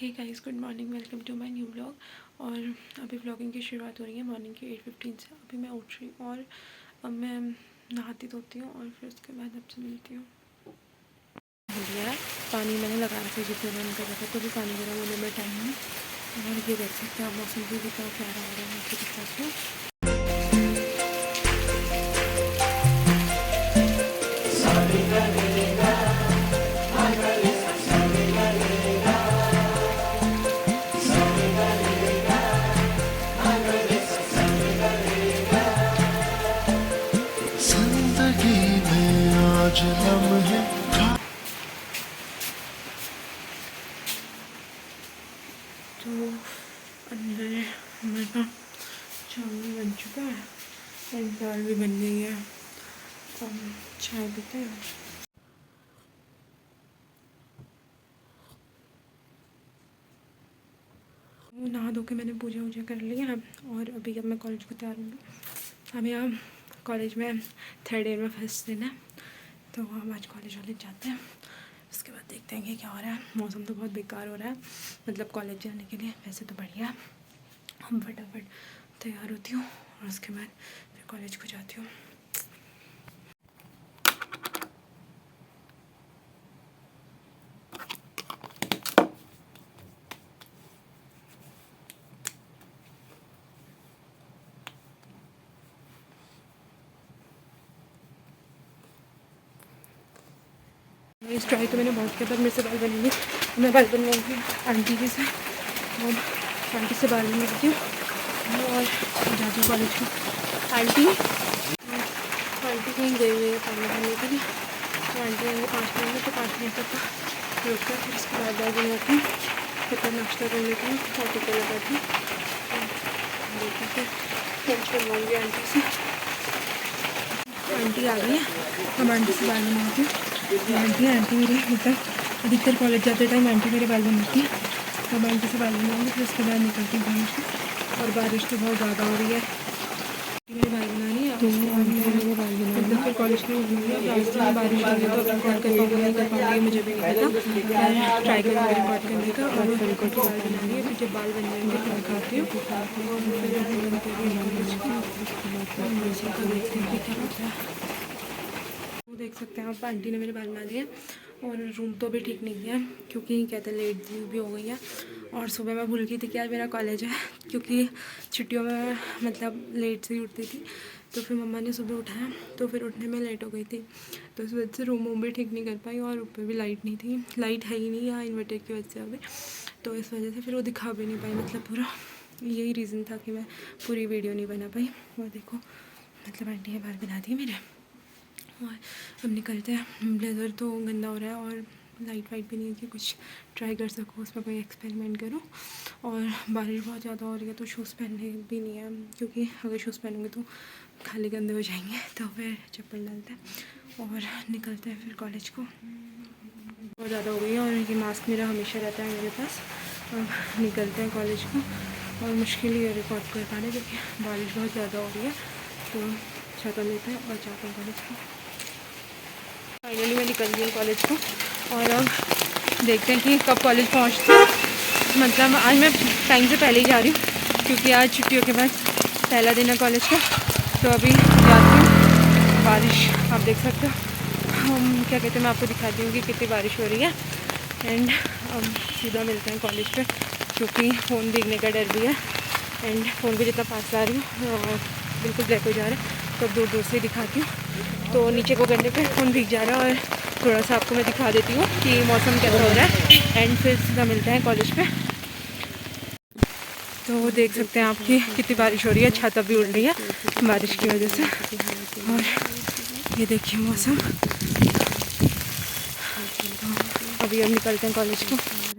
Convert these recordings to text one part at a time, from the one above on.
Hey guys, good morning, welcome to my new blog. और अभी blogging की शुरुआत हो रही है मॉर्निंग की 8:15 से। अभी मैं उठ रही हूँ और अब मैं नहाती धोती हूँ और फिर उसके बाद आपसे मिलती हूँ। हो गया है, पानी मैंने लगाया था जितने मैंने करा था, तो भी पानी गर्म होने में टाइम है। और ये देख सकते हैं आप, मौसम भी कितना प्यारा हो रहा है आपके पास में। तो अंदर हमारा चावल बन चुका है और दाल भी बन गई है। और चाय पीते हैं। नहा धो के मैंने पूजा वूजा कर लिया है और अभी अब मैं कॉलेज को तैयार होंगी। हमें यहाँ कॉलेज में 3rd ईयर में फर्स्ट दिन है, तो हम आज कॉलेज वाले जाते हैं। उसके बाद देखते हैं कि क्या हो रहा है। मौसम तो बहुत बेकार हो रहा है, मतलब कॉलेज जाने के लिए। वैसे तो बढ़िया, हम फटाफट तैयार होती हूँ और उसके बाद फिर कॉलेज को जाती हूँ। इस ट्राई तो मैंने बहुत किया, पर मेरे से बाल बनेंगे। मैं बाल बनवाऊँगी आंटी के से, और आंटी से बाल बनवाती हूँ और जाती हूँ कॉलेज को। आंटी कहीं गई हुई है पानी भरने के लिए, तो आंटी आएंगे 5 मिनट में, तो 5 मिनट तक रुक कर फिर उसके बाद बाल बनवाती हूँ। फिर नाश्ता कर लेती हूँ और टिका लगाती हूँ और देखिए फिर लंच बनवाऊँगी आंटी से। आंटी आ गई है, हम आंटी से बाल बनवाती हूँ। आंटी मेरे मतलब अधिकतर कॉलेज जाते टाइम आंटी मेरे बाल बनाती है, तो मैं आंटी से बाल बनाऊँगी। फिर उसके बाद निकलती हूँ कॉलेज से। और बारिश तो बहुत ज़्यादा हो रही है, मेरे बाल बनानी है तो मेरे बाल मतलब फिर कॉलेज के लिए रास्ते में बारिश हो रही है, तो रिकॉर्ड कर पाऊँगी नहीं कर पाऊँगी मुझे भी नहीं पता। मैं ट्राई करूँगी रिकॉर्ड करने का और फिर रिकॉर्ड के बाल बनानी है। फिर जब बाल बन जाएंगे फिर दिखाती हूँ और फिर बनते हुए कॉलेज का देखते हैं क्या होता है। देख सकते हैं आप, आंटी ने मेरे बाल बना दिए। और रूम तो अभी ठीक नहीं किया क्योंकि कहते हैं लेट भी हो गई है। और सुबह मैं भूल गई थी कि आज मेरा कॉलेज है, क्योंकि छुट्टियों में मतलब लेट से ही उठती थी। तो फिर मम्मा ने सुबह उठाया, तो फिर उठने में लेट हो गई थी, तो इस वजह से रूम भी ठीक नहीं कर पाई। और ऊपर भी लाइट नहीं थी, लाइट है ही नहीं यहाँ इन्वर्टर की वजह से अभी, तो इस वजह से फिर वो दिखा भी नहीं पाई। मतलब पूरा यही रीज़न था कि मैं पूरी वीडियो नहीं बना पाई। और देखो मतलब आंटी ने बाल बना दिए मेरे। और अब निकलते हैं। ब्लेज़र तो गंदा हो रहा है और लाइट वाइट भी नहीं है कि कुछ ट्राई कर सकूँ, उसमें कोई एक्सपेरिमेंट करूँ। और बारिश बहुत ज़्यादा हो रही है, तो शूज़ पहनने भी नहीं है, क्योंकि अगर शूज़ पहनूँगी तो खाली गंदे हो जाएंगे, तो फिर चप्पल डालते हैं और निकलते हैं फिर कॉलेज को। बहुत ज़्यादा हो गई है और ये मास्क मेरा हमेशा रहता है मेरे पास। अब निकलते हैं कॉलेज को और मुश्किल ही है रिकॉर्ड कर पाने, क्योंकि बारिश बहुत ज़्यादा हो रही है। तो छाता लेते हैं और जाते हैं कॉलेज को। फाइनली मैं निकल गई कॉलेज को और अब देखते हैं कि कब कॉलेज पहुंचती हूँ। मतलब आज मैं टाइम से पहले ही जा रही हूँ, क्योंकि आज छुट्टियों के बाद पहला दिन है कॉलेज का। तो अभी जाती हूँ। बारिश आप देख सकते हो, हम क्या कहते हैं, मैं आपको दिखाती हूँ कि कितनी बारिश हो रही है। एंड अब सीधा मिलते हैं कॉलेज पर, क्योंकि फ़ोन भीगने का डर भी है। एंड फ़ोन को जितना पास ला रही हूँ बिल्कुल ब्लैक हो जा रहा है, तो दूर दूर से दिखाती हूँ। तो नीचे को करने पे फ़ोन भीग जा रहा है और थोड़ा सा आपको मैं दिखा देती हूँ कि मौसम कैसा हो रहा है। एंड फिर सीधा मिलते हैं कॉलेज पे। तो देख सकते हैं आप कि कितनी बारिश हो रही है, छाता भी उड़ रही है बारिश की वजह से। और ये देखिए मौसम। अभी अब निकलते हैं कॉलेज को।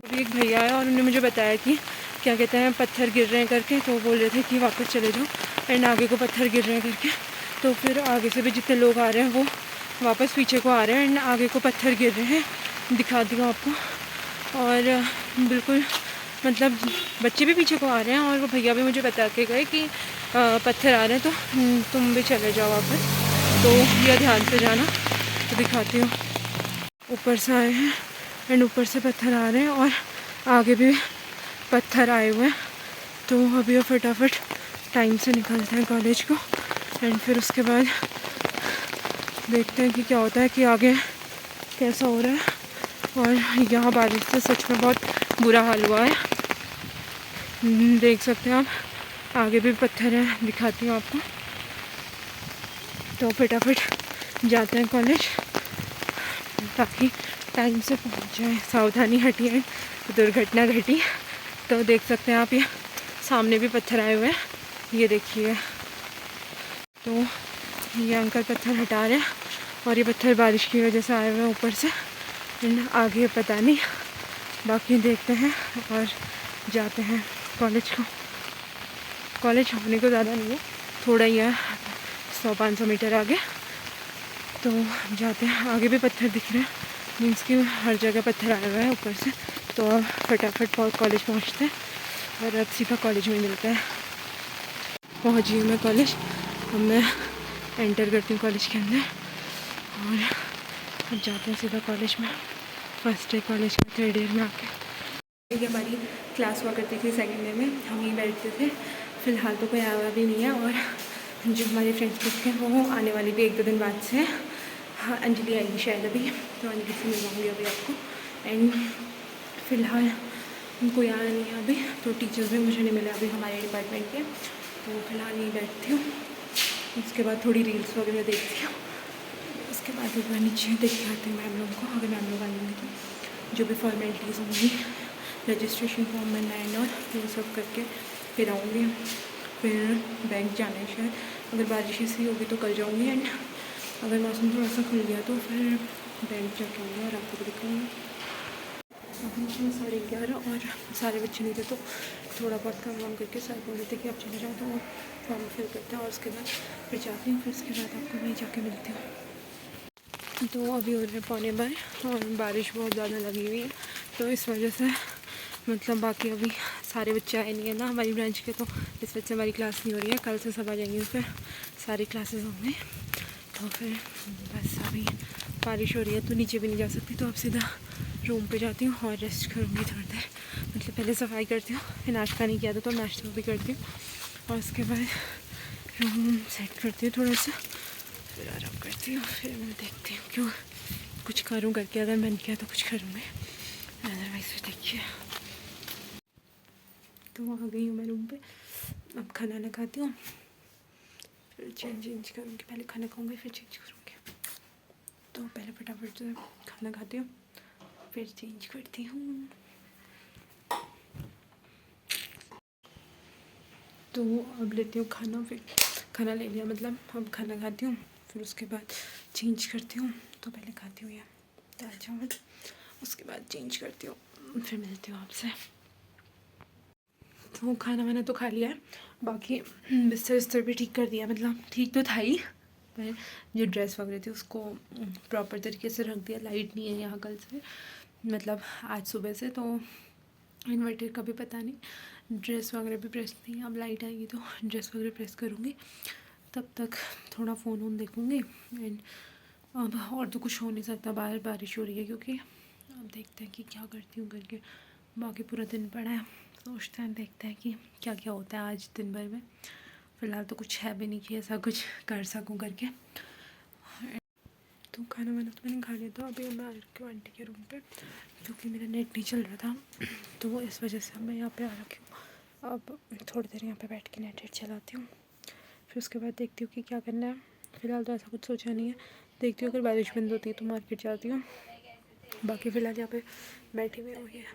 अभी एक भैया है और उन्होंने मुझे बताया कि क्या कहते हैं, पत्थर गिर रहे हैं करके, तो बोल रहे थे कि वापस चले जाओ। एंड आगे को पत्थर गिर रहे हैं करके, तो फिर आगे से भी जितने लोग आ रहे हैं वो वापस पीछे को आ रहे हैं। एंड आगे को पत्थर गिर रहे हैं, दिखा दिया आपको। और बिल्कुल मतलब बच्चे भी पीछे को आ रहे हैं और वो भैया भी मुझे बता के गए कि पत्थर आ रहे हैं, तो तुम भी चले जाओ वापस। तो यह ध्यान से जाना। तो दिखाती हूँ, ऊपर से आए हैं एंड ऊपर से पत्थर आ रहे हैं और आगे भी पत्थर आए हुए हैं। तो अभी फटाफट टाइम से निकलते हैं कॉलेज को एंड फिर उसके बाद देखते हैं कि क्या होता है, कि आगे कैसा हो रहा है। और यहाँ बारिश से सच में बहुत बुरा हाल हुआ है, देख सकते हैं आप। आगे भी पत्थर है, दिखाती हूँ आपको। तो फटाफट जाते हैं कॉलेज ताकि टाइम से पहुँच जाए। सावधानी हटी है, दुर्घटना घटी। तो देख सकते हैं आप, ये सामने भी पत्थर आए हुए हैं, ये देखिए। तो ये अंकल पत्थर हटा रहे हैं और ये पत्थर बारिश की वजह से आए हुए हैं ऊपर से। आगे पता नहीं, बाकी देखते हैं और जाते हैं कॉलेज को। कॉलेज होने को ज़्यादा नहीं है, थोड़ा ही है, 100-500 मीटर आगे। तो जाते हैं। आगे भी पत्थर दिख रहे हैं, मीन्स कि हर जगह पत्थर आया हुआ है ऊपर से। तो अब फटाफट कॉलेज पहुंचते हैं और अब सीधा कॉलेज में मिलते हैं। पहुंच गई मैं कॉलेज। अब मैं एंटर करती हूँ कॉलेज के अंदर और अब जाते हैं सीधा कॉलेज में। फर्स्ट डे कॉलेज का, 3rd ईयर में आके। ये हमारी क्लास हुआ करती थी 2nd डे में, हम ही बैठते थे। फ़िलहाल तो कोई आया हुआ भी नहीं है और जो हमारे फ्रेंड्स लोग थे वो आने वाली भी 1-2 दिन बाद से। हाँ, अंजलि आएगी शायद अभी, तो अंजलि से मिलवाऊँगी अभी आपको। एंड फ़िलहाल कोई आया नहीं है अभी, तो टीचर्स भी मुझे नहीं मिले अभी हमारे डिपार्टमेंट के। तो फिलहाल यहीं बैठती हूँ, उसके बाद थोड़ी रील्स वगैरह देखती हूँ। उसके बाद एक बार नीचे देख के आती हूँ मैम लोग को, अगर मैम लोग आएंगे तो जो भी फॉर्मेलिटीज़ होंगी, रजिस्ट्रेशन फॉर्म बनना है और वो सब करके फिर आऊँगी। फिर बैंक जाना है शायद, अगर बारिश ऐसी होगी तो कल जाऊँगी। एंड अगर मौसम थोड़ा सा खुल गया तो फिर बैंक जाके आऊँगी और आपको भी दिखाऊँगी। अभी 11:30 और सारे बच्चे नहीं थे तो थोड़ा बहुत काम वाम करके सर बोल रहे थे कि आप चले जाओ, तो फॉर्म फिल करते हैं और उसके बाद फिर जाती हूँ। फिर उसके बाद आपको वहीं जाके मिलती हूँ। तो अभी हो रहे 11:15 और बारिश बहुत ज़्यादा लगी हुई है, तो इस वजह से मतलब बाकी अभी सारे बच्चे आए नहीं है ना हमारी ब्रांच के, तो इस वजह से हमारी क्लास नहीं हो रही है। कल से सब आ जाएंगे, फिर सारी क्लासेस होंगे। तो फिर बस अभी बारिश हो रही है तो नीचे भी नहीं जा सकती, तो अब सीधा रूम पे जाती हूँ और रेस्ट करूँगी थोड़ी देर। मतलब पहले सफाई करती हूँ, फिर नाश्ता नहीं किया था तो नाश्ता भी करती हूँ और उसके बाद रूम सेट करती हूँ थोड़ा सा, फिर आराम करती हूँ। फिर मैं देखती हूँ क्यों कुछ करूँ करके, अगर मन किया तो कुछ करूँगी, अदरवाइज फिर देखिए। तो आ गई हूँ मैं रूम पे। अब खाना ना खाती हूँ, फिर चेंज करूँगी। पहले खाना खाऊँगी फिर चेंज करूँगी। तो पहले फटाफट से खाना खाती हूँ, फिर चेंज करती हूँ। तो अब लेती हूँ खाना, फिर खाना ले लिया, मतलब अब खाना खाती हूँ, फिर उसके बाद चेंज करती हूँ। तो पहले खाती हूँ ये दाल चावल, उसके बाद चेंज करती हूँ, फिर मिलती हूँ आपसे। तो खाना मैंने तो खा लिया है, बाकी बिस्तर भी ठीक कर दिया, मतलब ठीक तो था ही, पर जो ड्रेस वगैरह थी उसको प्रॉपर तरीके से रख दिया। लाइट नहीं है यहाँ कल से, मतलब आज सुबह से, तो इन्वर्टर का भी पता नहीं। ड्रेस वगैरह भी प्रेस नहीं है, अब लाइट आएगी तो ड्रेस वगैरह प्रेस करूँगी। तब तक थोड़ा फ़ोन वोन देखूँगी। एंड अब और तो कुछ हो नहीं सकता, बाहर बारिश हो रही है, क्योंकि अब देखते हैं कि क्या करती हूँ करके। बाकी पूरा दिन पड़ा है, सोचते हैं देखते हैं कि क्या क्या होता है आज दिन भर में। फ़िलहाल तो कुछ है भी नहीं कि ऐसा कुछ कर सकूँ करके। तो खाना वाना तो मैंने खा लिया था। अभी मैं आ रखी हूँ आंटी के रूम पे, क्योंकि मेरा नेट नहीं चल रहा था, तो इस वजह से मैं यहाँ पे आ रखी हूँ। अब थोड़ी देर यहाँ पे बैठ के नेट चलाती हूँ, फिर उसके बाद देखती हूँ कि क्या करना है। फ़िलहाल तो ऐसा कुछ सोचा नहीं है, देखती हूँ अगर बारिश बंद होती है तो मार्केट जाती हूँ। बाकी फ़िलहाल यहाँ पे बैठी हुई हुई है,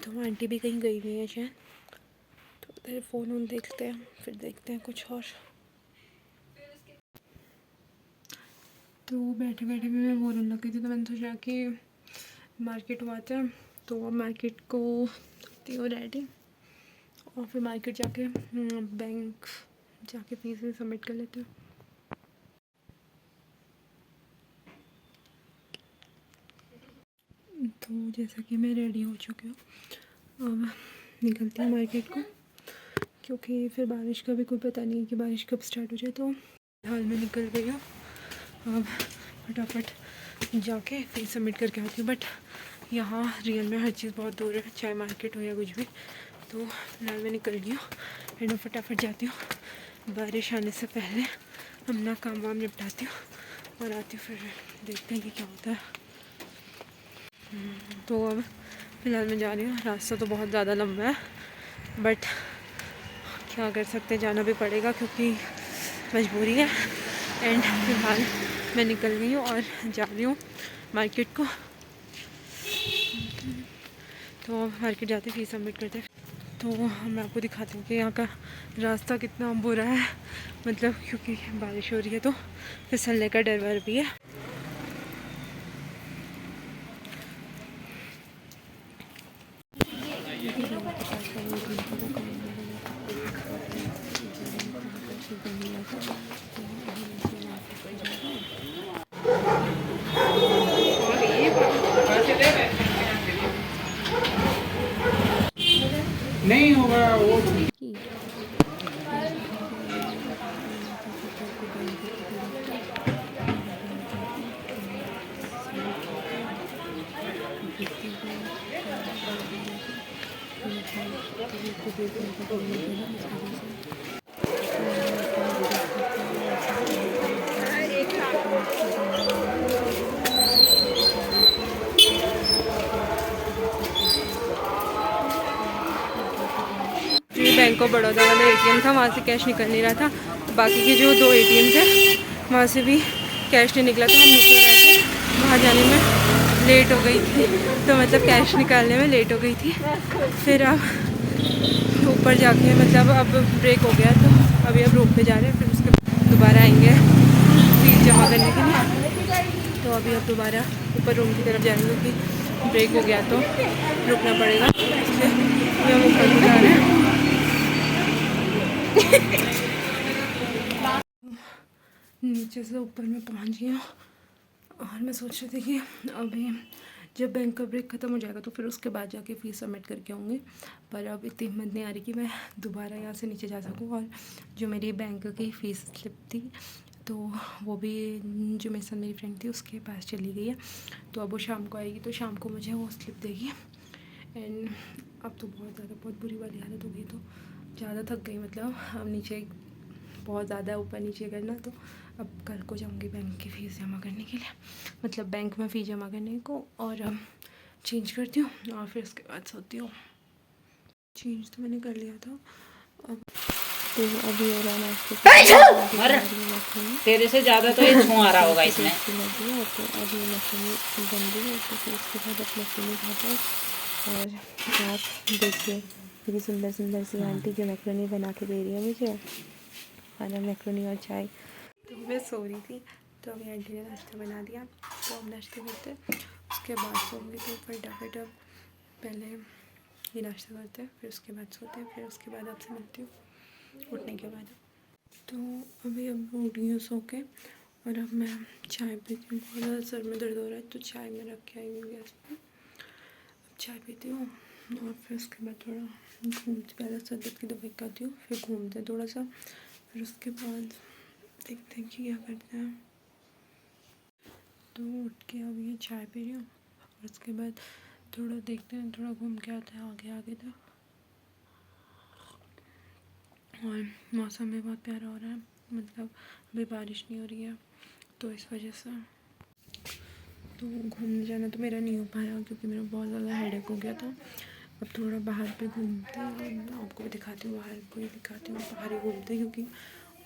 तो आंटी भी कहीं गई हुई है शायद। तो उधर फ़ोन वोन देखते हैं, फिर देखते हैं कुछ और। तो बैठे बैठे भी मैं बोर होने लग गई थी, तो मैंने सोचा कि मार्केट हुआते हैं। तो अब मार्केट को करती हूँ रेडी, और फिर मार्केट जाके बैंक जाके फीस सबमिट कर लेते हैं। तो जैसा कि मैं रेडी हो चुकी हूँ, अब निकलती हूँ मार्केट को, क्योंकि फिर बारिश का भी कोई पता नहीं है कि बारिश कब स्टार्ट हो जाए। तो हाल में निकल गई हूँ, अब फटाफट जाके फीस सबमिट करके आती हूँ। बट यहाँ रियल में हर चीज़ बहुत दूर है, चाहे मार्केट हो या कुछ भी। तो फिलहाल मैं निकल रही हूँ एंड फटाफट जाती हूँ, बारिश आने से पहले अपना काम वाम निपटाती हूँ और आती हूँ, फिर देखते हैं कि क्या होता है। तो अब फिलहाल मैं जा रही हूँ। रास्ता तो बहुत ज़्यादा लंबा है, बट क्या कर सकते हैं, जाना भी पड़ेगा क्योंकि मजबूरी है। एंड फिलहाल मैं निकल गई हूँ और जा रही हूँ मार्केट को। तो मार्केट जाते फीस सबमिट करते, तो मैं आपको दिखाती हूँ कि यहाँ का रास्ता कितना बुरा है, मतलब क्योंकि बारिश हो रही है तो फिसलने का डर वर भी है। नहीं होगा वो। बैंक ऑफ बड़ौदा वाला एटीएम था, वहाँ से कैश निकल नहीं रहा था। बाकी के जो 2 एटीएम थे वहाँ से भी कैश नहीं निकला था। हम नीचे गए थे, वहाँ जाने में लेट हो गई थी, तो मतलब कैश निकालने में लेट हो गई थी। फिर अब ऊपर जाके मतलब अब ब्रेक हो गया, तो अभी अब रूम पे जा रहे हैं, फिर उसके दोबारा आएंगे फीस जमा करने के लिए। तो अभी अब दोबारा ऊपर रूम की तरफ जाएंगे क्योंकि ब्रेक हो गया तो रुकना पड़ेगा, इसलिए हम ऊपर को जा रहे हैं। नीचे से ऊपर में पहुंच गई हूँ और मैं सोच रही थी कि अभी जब बैंक का ब्रेक ख़त्म हो जाएगा तो फिर उसके बाद जाके फ़ीस सबमिट करके आऊँगी, पर अब इतनी हिम्मत नहीं आ रही कि मैं दोबारा यहाँ से नीचे जा सकूँ। और जो मेरी बैंक की फ़ीस स्लिप थी तो वो भी जो मेरे साथ मेरी फ्रेंड थी उसके पास चली गई है, तो अब वो शाम को आएगी, तो शाम को मुझे वो स्लिप देगी। एंड अब तो बहुत बुरी वाली हालत हो गई, तो ज़्यादा थक गई, मतलब अब नीचे बहुत ज़्यादा ऊपर नीचे करना, तो अब कल को जाऊँगी बैंक की फ़ीस जमा करने के लिए, मतलब बैंक में फ़ीस जमा करने को, और अब चेंज करती हूँ और फिर उसके बाद सोती हूँ। चेंज तो मैंने कर लिया था, अब तो अभी हो रहा है तेरे से ज़्यादा तो ये छू आ रहा होगा इसमें। तो अभी मशीन बन रही है, तो फिर उसके बाद अब मशीन खाता है। और आप देखिए मेरी सुंदर सुंदर सी आंटी जो मैक्रोनी बना के दे रही है मुझे, खाना मैक्रोनी और चाय। तो मैं सो रही थी, तो अभी आंटी ने नाश्ता बना दिया, तो हम नाश्ता करते उसके बाद सोऊंगी। तो फटाफट अब पहले ये नाश्ता करते हैं, फिर उसके बाद सोते हैं, फिर उसके बाद आपसे मिलती हूँ उठने के बाद। तो अभी अब उठी हूँ सो के, और अब मैं चाय पीती हूँ। बहुत ज़्यादा सर में दर्द हो रहा है, तो चाय में रख के आई हूँ गैस पर। अब चाय पीती हूँ और फिर उसके बाद थोड़ा घूमते, पहले सर दर्द की दवाई खाती हूँ, फिर घूमते हैं थोड़ा सा, फिर उसके बाद देखते हैं कि क्या करते हैं। तो उठ के अब ये चाय पी रही हूँ और उसके बाद थोड़ा देखते हैं, थोड़ा घूम के आते हैं आगे तक। और मौसम भी बहुत प्यारा हो रहा है, मतलब अभी बारिश नहीं हो रही है, तो इस वजह से तो घूमने जाना तो मेरा नहीं हो पाया क्योंकि मेरा बहुत ज़्यादा हेडेक हो गया था। अब थोड़ा बाहर पे घूमते हैं, आपको भी दिखाती हूँ, बाहर को ही दिखाती हूँ, बाहर ही घूमते हैं क्योंकि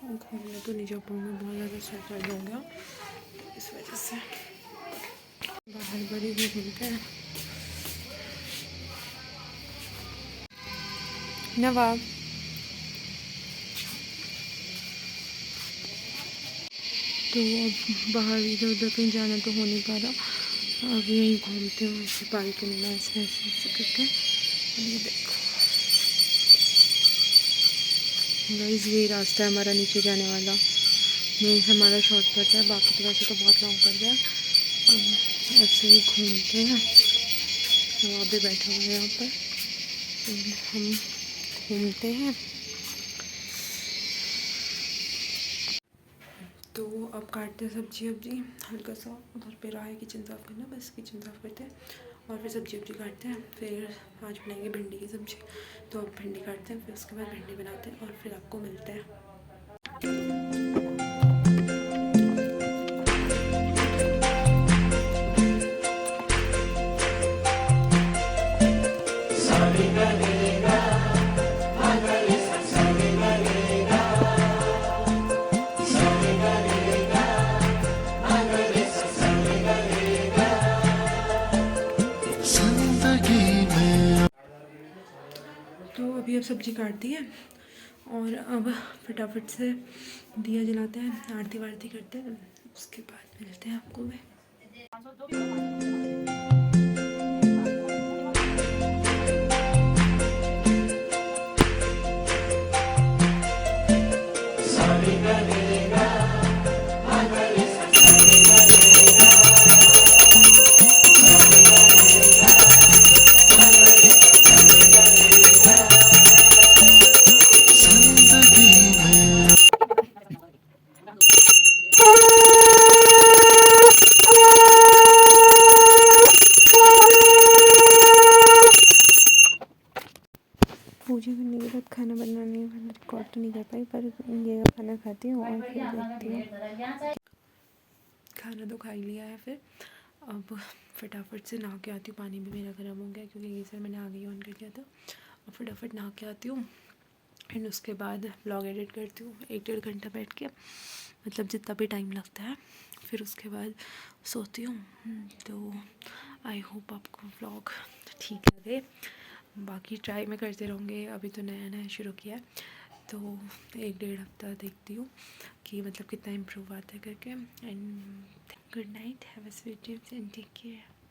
घूमने तो नहीं जा पाऊँगा, बहुत ज़्यादा सर दर्द हो गया, इस वजह से बाहर बड़ी भी घूमते हैं। नवाब तो अब बाहर इधर उधर कहीं जाना तो हो नहीं पा रहा, अब यहीं घूमते हैं ऐसे बालकनी में, ऐसे ऐसे ऐसे करके। ये देखो गाइस, यही रास्ता है हमारा नीचे जाने वाला, यहीं से हमारा शॉर्टकट है, बाकी तो वैसे तो बहुत लॉन्ग पड़ गया। अब ऐसे ही घूमते हैं, नवाब भी बैठा हुआ है यहाँ पर, हम घूमते हैं। तो अब काटते हैं सब्जी हल्का सा, उधर पे रहा है किचन साफ़ करना, बस किचन साफ़ करते हैं और फिर सब्जी वब्जी काटते हैं। फिर आज बनाएंगे भिंडी की सब्ज़ी, तो अब भिंडी काटते हैं, फिर उसके बाद भिंडी बनाते हैं और फिर आपको मिलते हैं। तो अभी अब सब्ज़ी काट दी है और अब फटाफट से दिया जलाते हैं, आरती वारती करते हैं, उसके बाद मिलते हैं आपको मैं। पूजा करने के बाद खाना बनाने वाला रिकॉर्ड तो नहीं कर पाई, पर ये खाना खाती हूँ और फिर देखती हूँ। खाना तो खा ही लिया है, फिर अब फटाफट से नहा के आती हूँ। पानी भी मेरा गर्म हो गया क्योंकि गीज़र मैंने आगे ऑन कर दिया था। और फटाफट नहा के आती हूँ एंड उसके बाद व्लॉग एडिट करती हूँ 1-1.5 घंटा बैठ के, मतलब जितना भी टाइम लगता है। फिर उसके बाद सोती हूँ। तो आई होप आपको व्लॉग ठीक लगे। बाकी ट्राई मैं करते रहूँगी, अभी तो नया नया शुरू किया है, तो 1-1.5 हफ्ता देखती हूँ कि मतलब कितना इम्प्रूव आता है करके। And good night, have a sweet dreams and take care.